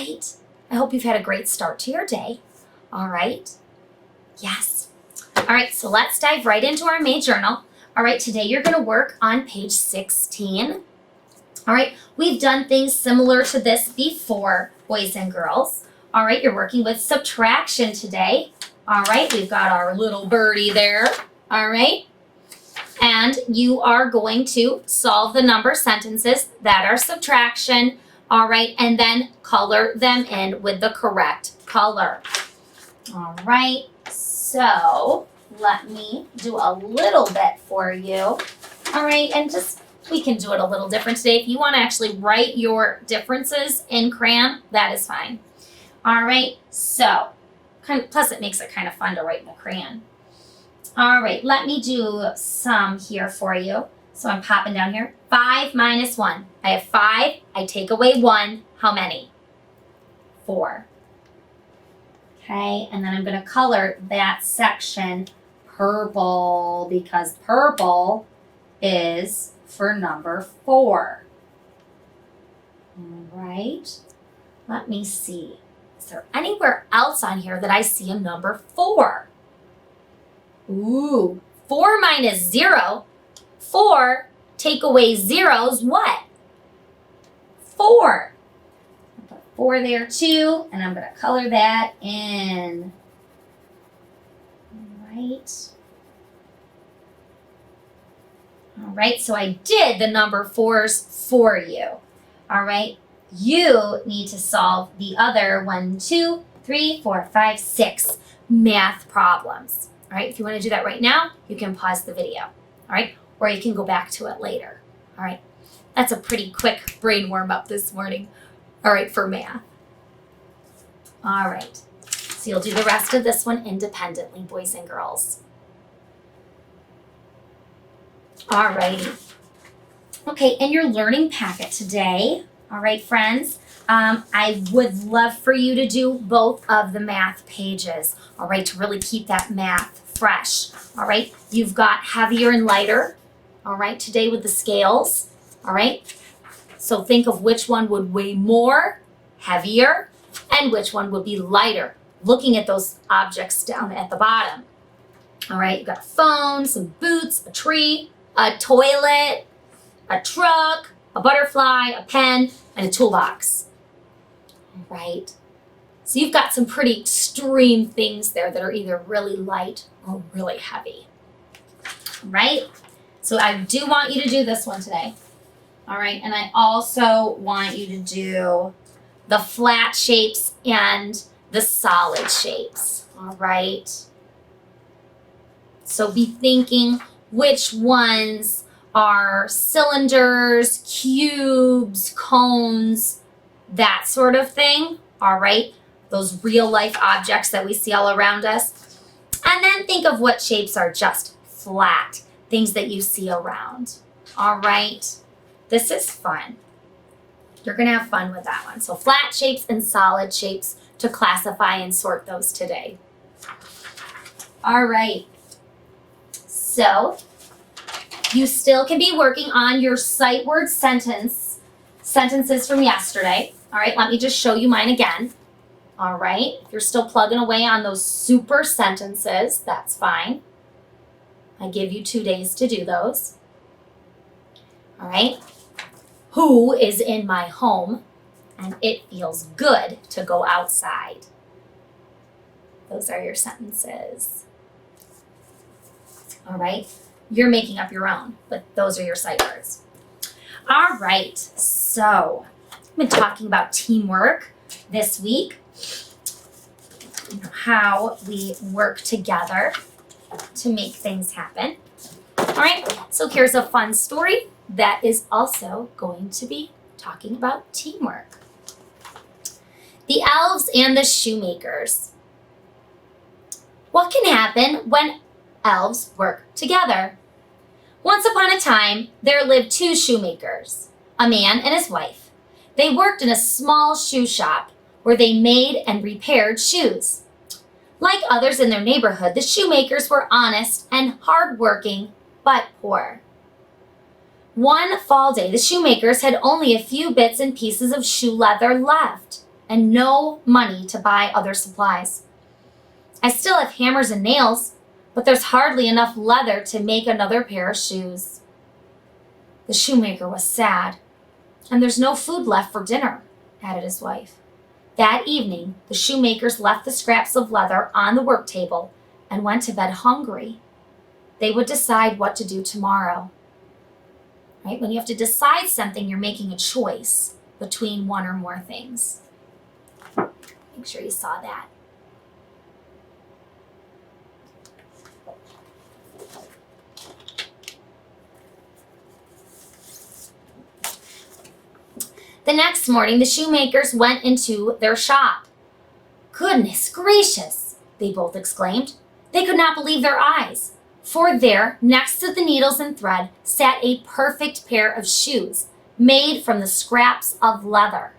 right? I hope you've had a great start to your day. All right? Yes. All right, so let's dive right into our May journal. All right, today you're going to work on page 16. All right, we've done things similar to this before, boys and girls. All right, you're working with subtraction today. All right, we've got our little birdie there. All right, and you are going to solve the number sentences that are subtraction. All right, and then color them in with the correct color. All right, so let me do a little bit for you. All right, and we can do it a little different today. If you want to actually write your differences in crayon, that is fine. All right, so plus it makes it kind of fun to write in a crayon. All right, let me do some here for you. So I'm popping down here. 5 minus 1. I have 5. I take away 1. How many? 4. Okay, and then I'm going to color that section purple because purple is for number 4. All right, let me see. Is there anywhere else on here that I see a number 4? Ooh, 4 minus 0. 4 take away 0 is what? 4. I'll put 4 there too, and I'm going to color that in. All right, so I did the number 4s for you. All right, you need to solve the other 1, 2, 3, 4, 5, 6 math problems. All right, if you want to do that right now, you can pause the video. All right, or you can go back to it later. All right, that's a pretty quick brain warm up this morning. All right, for math. All right, so you'll do the rest of this one independently, boys and girls. All righty. Okay, in your learning packet today, all right, friends, I would love for you to do both of the math pages, all right, to really keep that math fresh. All right, you've got heavier and lighter, all right, today with the scales, all right. So think of which one would weigh more, heavier, and which one would be lighter, looking at those objects down at the bottom. All right, you've got a phone, some boots, a tree, a toilet, a truck, a butterfly, a pen, and a toolbox. All right. So you've got some pretty extreme things there that are either really light or really heavy. All right. So I do want you to do this one today. All right. And I also want you to do the flat shapes and the solid shapes. All right. So be thinking which ones are cylinders, cubes, cones, that sort of thing. All right. Those real life objects that we see all around us. And then think of what shapes are just flat, things that you see around. All right. This is fun. You're going to have fun with that one. So flat shapes and solid shapes to classify and sort those today. All right. So you still can be working on your sight word sentences from yesterday. All right, let me just show you mine again. All right, if you're still plugging away on those super sentences, that's fine. I give you 2 days to do those. All right, who is in my home and it feels good to go outside? Those are your sentences. All right. You're making up your own, but those are your sight words. All right, so I've been talking about teamwork this week, how we work together to make things happen. All right, so here's a fun story that is also going to be talking about teamwork. The elves and the shoemakers. What can happen when elves work together? Once upon a time, there lived 2 shoemakers, a man and his wife. They worked in a small shoe shop where they made and repaired shoes. Like others in their neighborhood, the shoemakers were honest and hardworking, but poor. One fall day, the shoemakers had only a few bits and pieces of shoe leather left. and no money to buy other supplies. I still have hammers and nails, but there's hardly enough leather to make another pair of shoes." The shoemaker was sad. "And there's no food left for dinner," added his wife. That evening, the shoemakers left the scraps of leather on the work table and went to bed hungry. They would decide what to do tomorrow. Right? When you have to decide something, you're making a choice between one or more things. Make sure you saw that. The next morning, the shoemakers went into their shop. "Goodness gracious," they both exclaimed. They could not believe their eyes, for there, next to the needles and thread, sat a perfect pair of shoes made from the scraps of leather.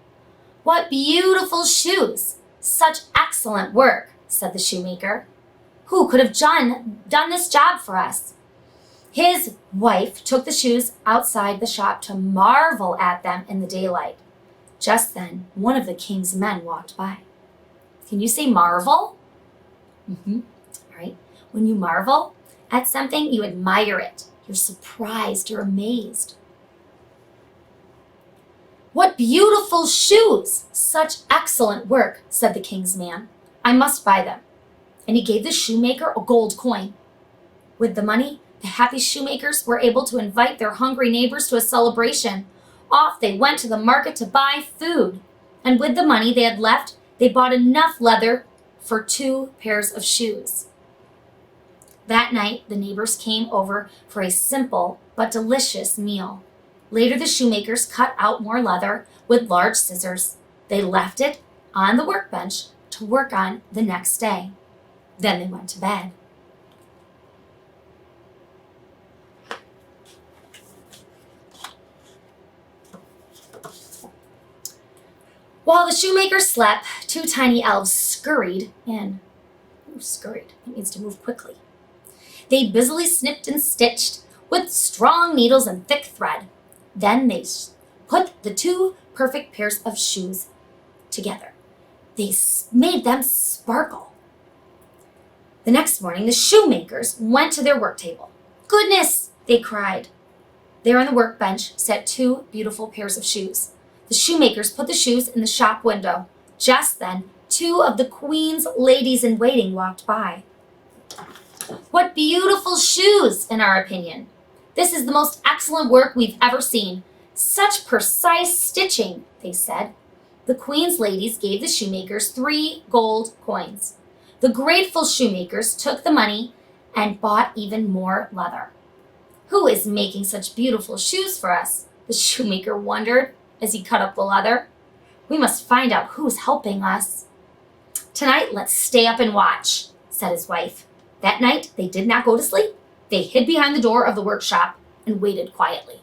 "What beautiful shoes! Such excellent work," said the shoemaker. "Who could have done this job for us?" His wife took the shoes outside the shop to marvel at them in the daylight. Just then, one of the king's men walked by. Can you say marvel? All right. When you marvel at something, you admire it. You're surprised, you're amazed. "What beautiful shoes! Such excellent work," said the king's man. "I must buy them." And he gave the shoemaker a gold coin. With the money, the happy shoemakers were able to invite their hungry neighbors to a celebration. Off they went to the market to buy food. And with the money they had left, they bought enough leather for 2 pairs of shoes. That night, the neighbors came over for a simple but delicious meal. Later, the shoemakers cut out more leather with large scissors. They left it on the workbench to work on the next day. Then they went to bed. While the shoemakers slept, 2 tiny elves scurried in. Scurried. It means to move quickly. They busily snipped and stitched with strong needles and thick thread. Then they put the 2 perfect pairs of shoes together. They made them sparkle. The next morning, the shoemakers went to their work table. "Goodness!" they cried. There on the workbench sat 2 beautiful pairs of shoes. The shoemakers put the shoes in the shop window. Just then, 2 of the queen's ladies-in-waiting walked by. "What beautiful shoes, in our opinion. This is the most excellent work we've ever seen. Such precise stitching," they said. The queen's ladies gave the shoemakers 3 gold coins. The grateful shoemakers took the money and bought even more leather. "Who is making such beautiful shoes for us?" the shoemaker wondered as he cut up the leather. "We must find out who's helping us." "Tonight, let's stay up and watch," said his wife. That night, they did not go to sleep. They hid behind the door of the workshop and waited quietly.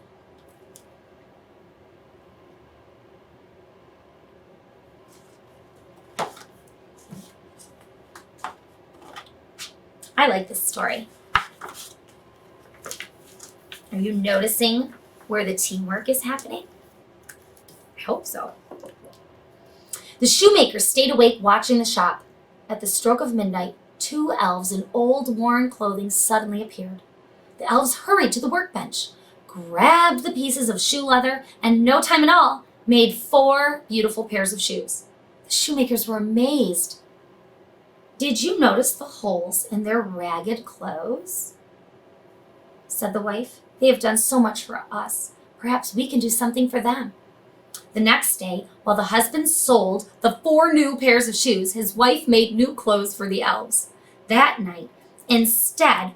I like this story. Are you noticing where the teamwork is happening? I hope so. The shoemakers stayed awake watching the shop. At the stroke of midnight, 2 elves in old worn clothing suddenly appeared. The elves hurried to the workbench, grabbed the pieces of shoe leather, and in no time at all, made 4 beautiful pairs of shoes. The shoemakers were amazed. "Did you notice the holes in their ragged clothes?" said the wife. "They have done so much for us. Perhaps we can do something for them." The next day, while the husband sold the 4 new pairs of shoes, his wife made new clothes for the elves. That night, instead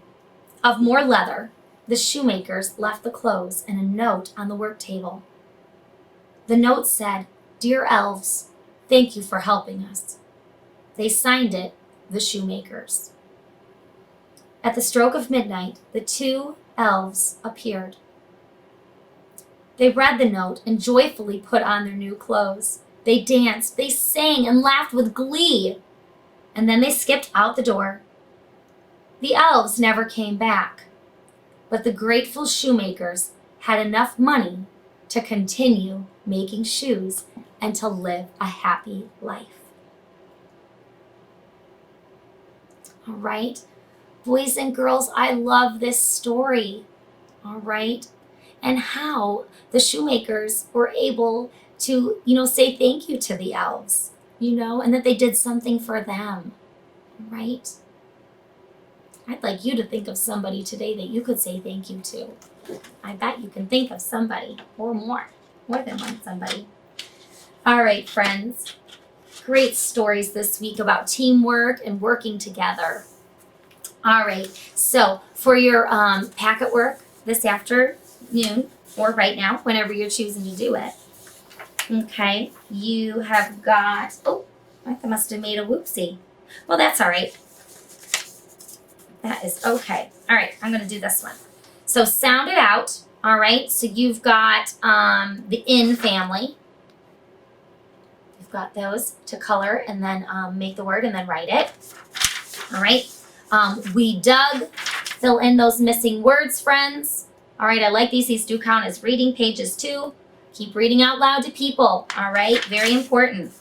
of more leather, the shoemakers left the clothes and a note on the work table. The note said, "Dear elves, thank you for helping us." They signed it, the shoemakers. At the stroke of midnight, the 2 elves appeared. They read the note and joyfully put on their new clothes. They danced, they sang, and laughed with glee. And then they skipped out the door. The elves never came back, but the grateful shoemakers had enough money to continue making shoes and to live a happy life. All right. Boys and girls, I love this story. All right. And how the shoemakers were able to, say thank you to the elves, and that they did something for them. Right? I'd like you to think of somebody today that you could say thank you to. I bet you can think of somebody or more than one somebody. All right, friends. Great stories this week about teamwork and working together. All right, so for your packet work this afternoon, or right now, whenever you're choosing to do it, okay, you have got, I must have made a whoopsie. Well, that's all right. That is okay. All right, I'm going to do this one. So sound it out, all right? So you've got the in family. You've got those to color and then make the word and then write it. All right. We dug. Fill in those missing words, friends. All right, I like these. These do count as reading pages too. Keep reading out loud to people. All right, very important.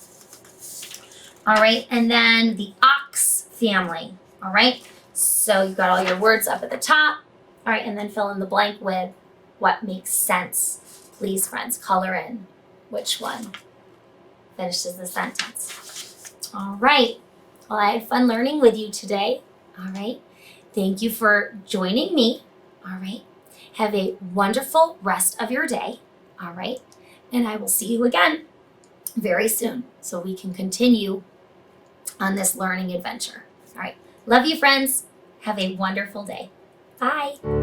All right, and then the ox family. All right, so you've got all your words up at the top. All right, and then fill in the blank with what makes sense. Please, friends, color in which one finishes the sentence. All right, well, I had fun learning with you today. All right. Thank you for joining me. All right. Have a wonderful rest of your day. All right. And I will see you again very soon so we can continue on this learning adventure. All right. Love you, friends. Have a wonderful day. Bye.